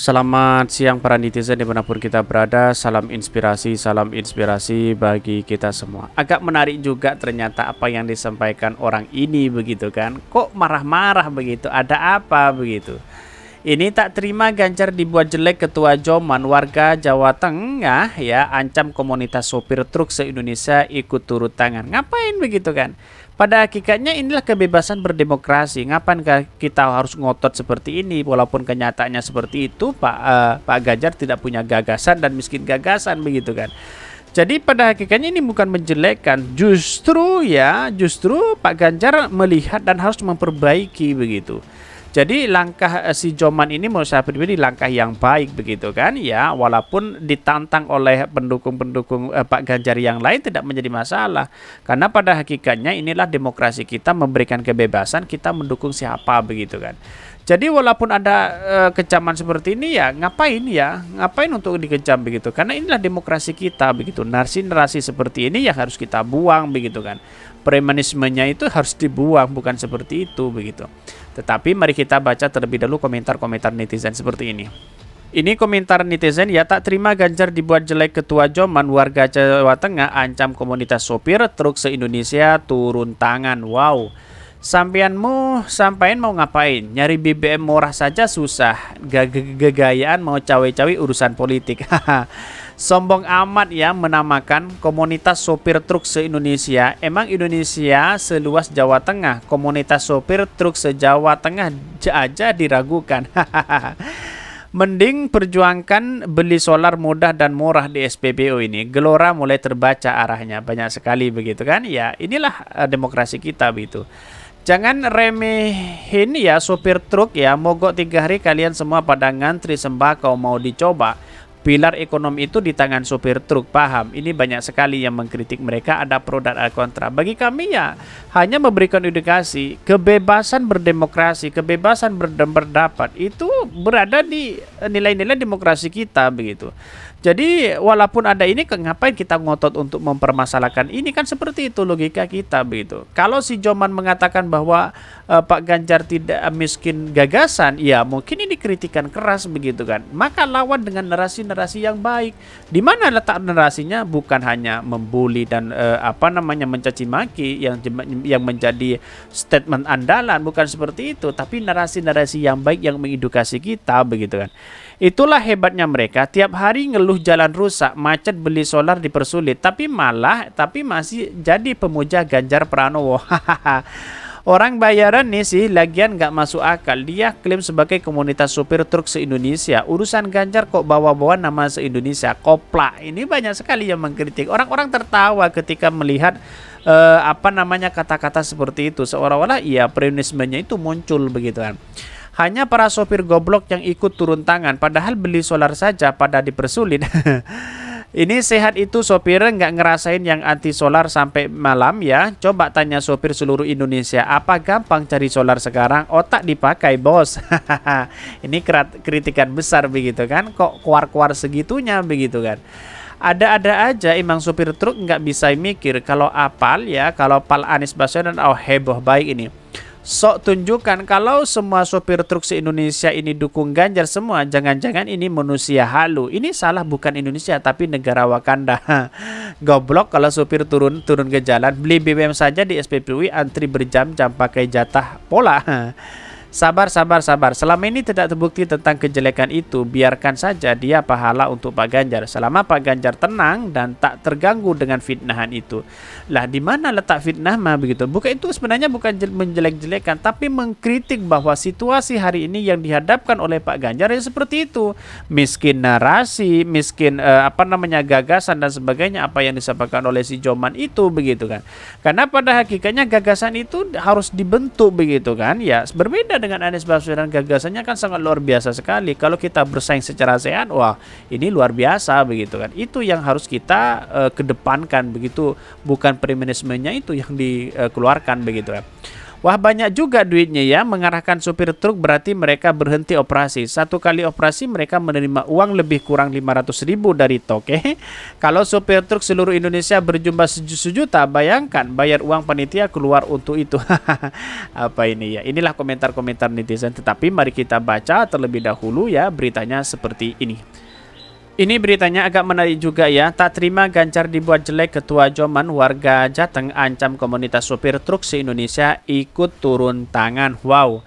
Selamat siang para netizen dimanapun kita berada. Salam inspirasi bagi kita semua. Agak menarik juga ternyata apa yang disampaikan orang ini begitu kan. Kok marah-marah begitu? Ada apa begitu? Ini tak terima Ganjar dibuat jelek Ketua Joman, warga Jawa Tengah ya ancam komunitas sopir truk se-Indonesia ikut turut tangan. Ngapain begitu kan? Pada hakikatnya inilah kebebasan berdemokrasi. Ngapain kita harus ngotot seperti ini walaupun kenyataannya seperti itu Pak Ganjar tidak punya gagasan dan miskin gagasan begitu kan. Jadi pada hakikatnya ini bukan menjelekkan, justru Pak Ganjar melihat dan harus memperbaiki begitu. Jadi langkah si Joman ini menurut saya pribadi langkah yang baik begitu kan ya, walaupun ditantang oleh pendukung-pendukung Pak Ganjar yang lain tidak menjadi masalah, karena pada hakikatnya inilah demokrasi kita memberikan kebebasan kita mendukung siapa begitu kan. Jadi walaupun ada kecaman seperti ini ngapain untuk dikecam begitu, karena inilah demokrasi kita begitu. Narasi-narasi seperti ini yang harus kita buang begitu kan. Premanismenya itu harus dibuang, bukan seperti itu begitu. Tetapi mari kita baca terlebih dahulu komentar-komentar netizen seperti ini. Ini komentar netizen ya, tak terima Ganjar dibuat jelek Ketua Joman, warga Jawa Tengah ancam komunitas sopir truk se-Indonesia turun tangan. Wow. Sampean mau ngapain? Nyari BBM murah saja susah. Gegayaan mau cawe-cawe urusan politik. Sombong amat ya menamakan komunitas sopir truk se-Indonesia. Emang Indonesia seluas Jawa Tengah, komunitas sopir truk se-Jawa Tengah aja diragukan. Mending perjuangkan beli solar mudah dan murah di SPBU ini. Gelora mulai terbaca arahnya, banyak sekali begitu kan. Ya inilah demokrasi kita begitu. Jangan remehin ya sopir truk ya, mogok 3 hari kalian semua pada ngantri sembako mau dicoba. Pilar ekonomi itu di tangan sopir truk, paham? Ini banyak sekali yang mengkritik mereka, ada pro dan ada kontra. Bagi kami ya hanya memberikan edukasi, kebebasan berdemokrasi, kebebasan berpendapat itu berada di nilai-nilai demokrasi kita begitu. Jadi walaupun ada ini, ngapain kita ngotot untuk mempermasalahkan ini, kan seperti itu logika kita begitu. Kalau si Joman mengatakan bahwa Pak Ganjar tidak miskin gagasan, ya mungkin ini kritikan keras begitu kan. Maka lawan dengan narasi-narasi yang baik. Di mana letak narasinya? Bukan hanya membuli dan mencaci maki yang menjadi statement andalan, bukan seperti itu, tapi narasi-narasi yang baik yang mengedukasi kita begitu kan. Itulah hebatnya mereka, tiap hari ngeluh jalan rusak, macet, beli solar dipersulit, tapi masih jadi pemuja Ganjar Pranowo. Orang bayaran nih sih lagian nggak masuk akal. Dia klaim sebagai komunitas supir truk se-Indonesia. Urusan Ganjar kok bawa-bawa nama se-Indonesia, kopla. Ini banyak sekali yang mengkritik. Orang-orang tertawa ketika melihat kata-kata seperti itu. Seolah-olah preunismenya itu muncul begitu kan. Hanya para sopir goblok yang ikut turun tangan, padahal beli solar saja pada dipersulit. Ini sehat itu sopir nggak ngerasain yang anti solar sampai malam ya. Coba tanya sopir seluruh Indonesia, apa gampang cari solar sekarang? Otak dipakai bos. Ini kritikan besar begitu kan. Kok keluar-keluar segitunya begitu kan. Ada-ada aja emang sopir truk nggak bisa mikir. Kalau pal Anies Baswedan heboh baik ini. Sok tunjukkan kalau semua sopir truk se-Indonesia ini dukung Ganjar semua. Jangan-jangan ini manusia halu. Ini salah bukan Indonesia tapi negara Wakanda. Goblok kalau sopir turun ke jalan. Beli BBM saja di SPBU antri berjam-jam pakai jatah pola. Sabar. Selama ini tidak terbukti tentang kejelekan itu. Biarkan saja dia pahala untuk Pak Ganjar. Selama Pak Ganjar tenang dan tak terganggu dengan fitnahan itu. Lah di mana letak fitnah mah begitu? Sebenarnya bukan menjelek-jelekan, tapi mengkritik bahwa situasi hari ini yang dihadapkan oleh Pak Ganjar ya seperti itu. Miskin narasi, miskin gagasan dan sebagainya, apa yang disampaikan oleh si Joman itu begitu kan. Karena pada hakikatnya gagasan itu harus dibentuk begitu kan. Ya berbeda dengan Anies Baswedan, gagasannya kan sangat luar biasa sekali. Kalau kita bersaing secara sehat, wah ini luar biasa begitu kan. Itu yang harus kita kedepankan begitu, bukan feminismenya itu yang dikeluarkan begitu kan. Wah, banyak juga duitnya ya. Mengarahkan supir truk berarti mereka berhenti operasi. Satu kali operasi mereka menerima uang lebih kurang 500.000 dari toke. Kalau supir truk seluruh Indonesia berjumlah sejuta, bayangkan bayar uang panitia keluar untuk itu. Apa ini ya? Inilah komentar-komentar netizen. Tetapi mari kita baca terlebih dahulu ya beritanya seperti ini. Ini beritanya agak menarik juga ya. Tak terima Ganjar dibuat jelek, Ketua Joman warga Jateng ancam komunitas sopir truk se-Indonesia ikut turun tangan. Wow.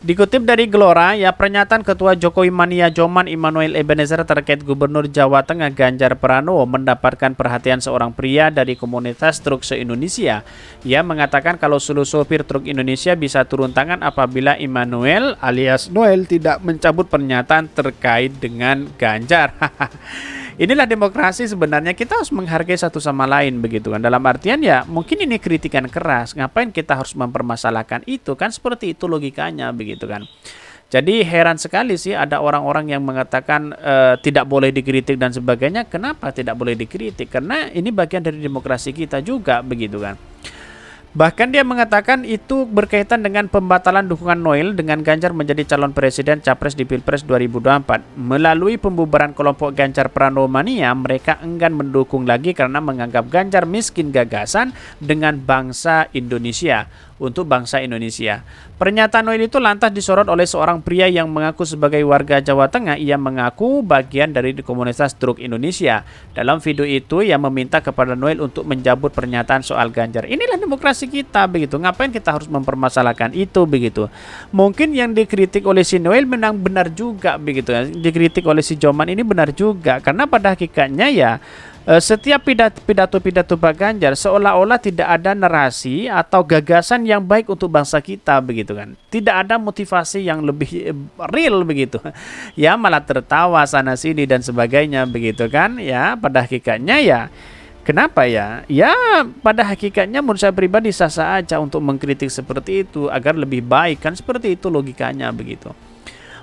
Dikutip dari Gelora, ya pernyataan Ketua Jokowi Mania Joman Immanuel Ebenezer terkait Gubernur Jawa Tengah Ganjar Pranowo mendapatkan perhatian seorang pria dari komunitas truk se-Indonesia. Ia mengatakan kalau seluruh sopir truk Indonesia bisa turun tangan apabila Immanuel alias Noel tidak mencabut pernyataan terkait dengan Ganjar. Inilah demokrasi sebenarnya, kita harus menghargai satu sama lain begitu kan. Dalam artian ya mungkin ini kritikan keras, ngapain kita harus mempermasalahkan itu kan, seperti itu logikanya begitu kan. Jadi heran sekali sih ada orang-orang yang mengatakan tidak boleh dikritik dan sebagainya. Kenapa tidak boleh dikritik? Karena ini bagian dari demokrasi kita juga begitu kan. Bahkan dia mengatakan itu berkaitan dengan pembatalan dukungan Noel dengan Ganjar menjadi calon presiden capres di Pilpres 2024. Melalui pembubaran kelompok Ganjar Pranowo Mania, mereka enggan mendukung lagi karena menganggap Ganjar miskin gagasan dengan bangsa Indonesia. Untuk bangsa Indonesia. Pernyataan Noel itu lantas disorot oleh seorang pria yang mengaku sebagai warga Jawa Tengah. Ia mengaku bagian dari komunitas truk Indonesia. Dalam video itu, ia meminta kepada Noel untuk menjabut pernyataan soal Ganjar. Inilah demokrasi kita begitu. Ngapain kita harus mempermasalahkan itu begitu? Mungkin yang dikritik oleh si Noel memang benar juga begitu. Dikritik oleh si Joman ini benar juga karena pada hakikatnya ya setiap pidato-pidato Pak Ganjar seolah-olah tidak ada narasi atau gagasan yang baik untuk bangsa kita begitu kan. Tidak ada motivasi yang lebih real begitu. Ya malah tertawa sana sini dan sebagainya begitu kan. Ya pada hakikatnya ya kenapa ya? Ya pada hakikatnya menurut saya pribadi sah-sah aja untuk mengkritik seperti itu agar lebih baik kan, seperti itu logikanya begitu.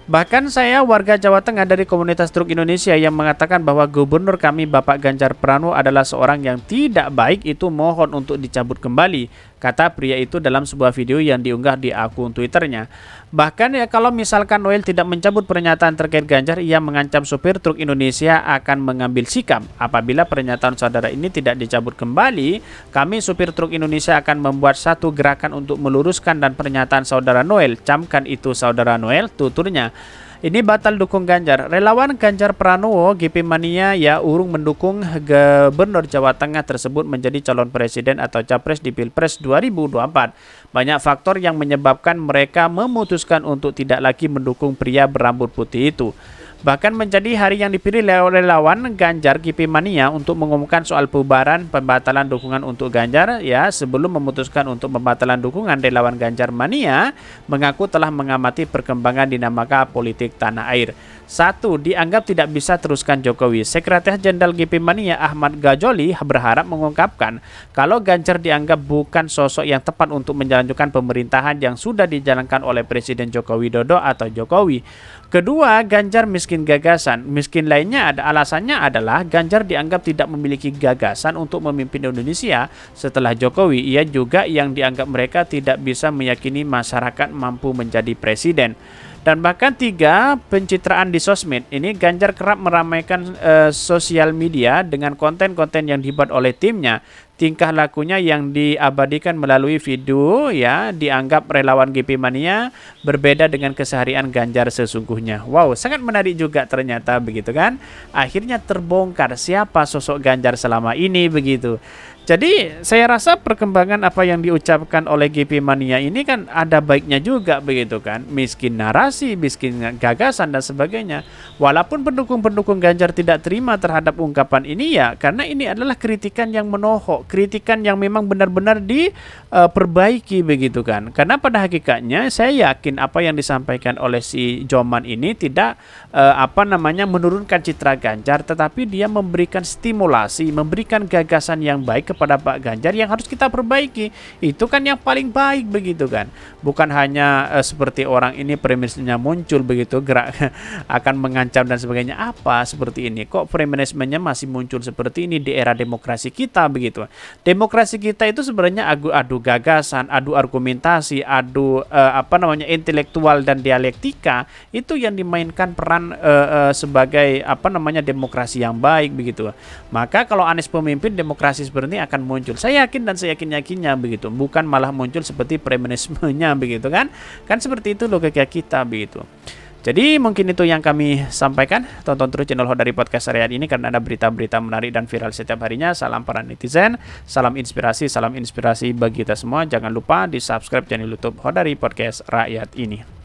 Bahkan saya warga Jawa Tengah dari komunitas truk Indonesia yang mengatakan bahwa gubernur kami Bapak Ganjar Pranowo adalah seorang yang tidak baik, itu mohon untuk dicabut kembali, kata pria itu dalam sebuah video yang diunggah di akun Twitternya. Bahkan ya kalau misalkan Noel tidak mencabut pernyataan terkait Ganjar, ia mengancam supir truk Indonesia akan mengambil sikap. Apabila pernyataan saudara ini tidak dicabut kembali, kami supir truk Indonesia akan membuat satu gerakan untuk meluruskan dan pernyataan saudara Noel. Camkan itu saudara Noel, tuturnya. Ini batal dukung Ganjar. Relawan Ganjar Pranowo GP Mania ya urung mendukung Gubernur Jawa Tengah tersebut menjadi calon presiden atau capres di Pilpres 2024. Banyak faktor yang menyebabkan mereka memutuskan untuk tidak lagi mendukung pria berambut putih itu. Bahkan menjadi hari yang dipilih relawan Ganjar GP Mania untuk mengumumkan soal pembatalan dukungan untuk Ganjar ya. Sebelum memutuskan untuk pembatalan dukungan, relawan Ganjar Mania mengaku telah mengamati perkembangan dinamika politik tanah air. 1. Dianggap tidak bisa teruskan Jokowi. Sekretaris Jenderal GP Mania Ahmad Ghazali berharap mengungkapkan kalau Ganjar dianggap bukan sosok yang tepat untuk menjalankan pemerintahan yang sudah dijalankan oleh Presiden Joko Widodo atau Jokowi. Kedua, Ganjar miskin gagasan. Miskin lainnya alasannya adalah Ganjar dianggap tidak memiliki gagasan untuk memimpin Indonesia setelah Jokowi. Ia juga yang dianggap mereka tidak bisa meyakini masyarakat mampu menjadi presiden. Dan bahkan 3, pencitraan di sosmed. Ini Ganjar kerap meramaikan sosial media dengan konten-konten yang dibuat oleh timnya. Tingkah lakunya yang diabadikan melalui video ya dianggap relawan GP Mania berbeda dengan keseharian Ganjar sesungguhnya. Wow, sangat menarik juga ternyata begitu kan. Akhirnya terbongkar siapa sosok Ganjar selama ini begitu. Jadi saya rasa perkembangan apa yang diucapkan oleh GP Mania ini kan ada baiknya juga begitu kan. Miskin narasi, miskin gagasan dan sebagainya. Walaupun pendukung-pendukung Ganjar tidak terima terhadap ungkapan ini ya karena ini adalah kritikan yang menohok, kritikan yang memang benar-benar diperbaiki begitu kan. Karena pada hakikatnya saya yakin apa yang disampaikan oleh si Joman ini tidak menurunkan citra Ganjar, tetapi dia memberikan stimulasi, memberikan gagasan yang baik kepada Pak Ganjar yang harus kita perbaiki. Itu kan yang paling baik begitu kan. Bukan hanya seperti orang ini premisnya muncul begitu gerak akan mengancam dan sebagainya. Apa seperti ini? Kok premanismenya masih muncul seperti ini di era demokrasi kita begitu? Demokrasi kita itu sebenarnya adu gagasan, adu argumentasi, adu intelektual dan dialektika, itu yang dimainkan peran sebagai demokrasi yang baik begitu. Maka kalau Anies pemimpin, demokrasi seperti ini akan muncul. Saya yakin dan saya yakin-yakinnya begitu. Bukan malah muncul seperti premanismenya begitu kan. Kan seperti itu logika kita begitu. Jadi mungkin itu yang kami sampaikan. Tonton terus channel Hodari Podcast Harian ini karena ada berita-berita menarik dan viral setiap harinya. Salam para netizen, salam inspirasi bagi kita semua. Jangan lupa di subscribe channel YouTube Hodari Podcast Rakyat ini.